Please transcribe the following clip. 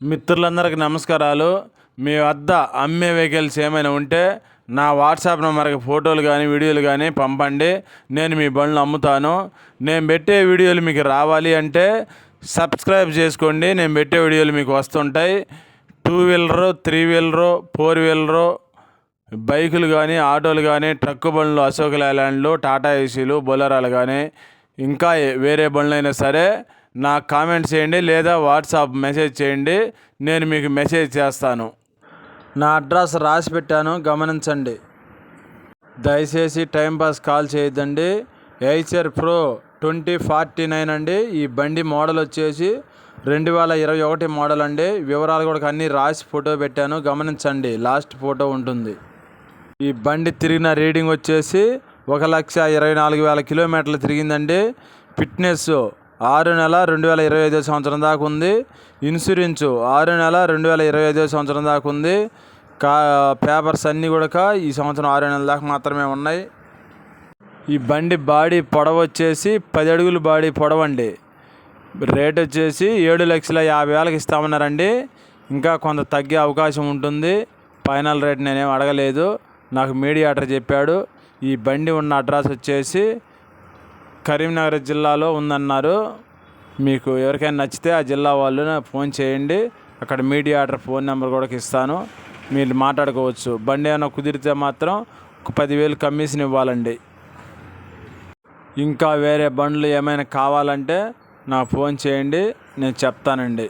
మిత్రులందరికీ నమస్కారాలు. మీ వద్ద అమ్మే వెహికల్స్ ఏమైనా ఉంటే నా వాట్సాప్ నెంబర్కి ఫోటోలు కానీ వీడియోలు కానీ పంపండి. నేను మీ బండ్లు అమ్ముతాను. నేను పెట్టే వీడియోలు మీకు రావాలి అంటే సబ్స్క్రైబ్ చేసుకోండి. నేను పెట్టే వీడియోలు మీకు వస్తుంటాయి. 2 వీలరు, 3 వీలరు, 4 వీలరు బైకులు కానీ, ఆటోలు కానీ, ట్రక్కు బండ్లు, అశోక్ లేలాండ్లు, టాటా ఏసీలు, బొలెరోలు కానీ ఇంకా వేరే బండ్లైనా సరే నాకు కామెంట్ చేయండి లేదా వాట్సాప్ మెసేజ్ చేయండి. నేను మీకు మెసేజ్ చేస్తాను. నా అడ్రస్ రాసి పెట్టాను, గమనించండి. దయచేసి టైంపాస్ కాల్ చేయొద్దండి. ఐచర్ ప్రో 2049 అండి. ఈ బండి మోడల్ వచ్చేసి 2021 మోడల్ అండి. వివరాలు కూడా అన్నీ రాసి ఫోటో పెట్టాను, గమనించండి. లాస్ట్ ఫోటో ఉంటుంది. ఈ బండి తిరిగిన రీడింగ్ వచ్చేసి 1,24,000 కిలోమీటర్లు తిరిగిందండి. ఫిట్నెస్ 6 నెల 2025 సంవత్సరం దాకా ఉంది. ఇన్సూరెన్సు 6 నెల 2025 సంవత్సరం దాకా ఉంది. పేపర్స్ అన్నీ కూడా ఈ సంవత్సరం 6 నెలల దాకా మాత్రమే ఉన్నాయి. ఈ బండి బాడీ పొడవు వచ్చేసి 10 అడుగులు బాడీ పొడవండి. రేట్ వచ్చేసి 7,50,000 ఇస్తామన్నారండి. ఇంకా కొంత తగ్గే అవకాశం ఉంటుంది. ఫైనల్ రేట్ నేనేం అడగలేదు, నాకు మీడియేటర్ చెప్పాడు. ఈ బండి ఉన్న అడ్రస్ వచ్చేసి కరీంనగర్ జిల్లాలో ఉందన్నారు. మీకు ఎవరికైనా నచ్చితే ఆ జిల్లా వాళ్ళు ఫోన్ చేయండి. అక్కడ మీడియేటర్ ఫోన్ నెంబర్ కూడా ఇస్తాను, మీరు మాట్లాడుకోవచ్చు. బండి ఏమైనా కుదిరితే మాత్రం ఒక 10,000 కమిషన్ ఇవ్వాలండి. ఇంకా వేరే బండ్లు ఏమైనా కావాలంటే నాకు ఫోన్ చేయండి, నేను చెప్తానండి.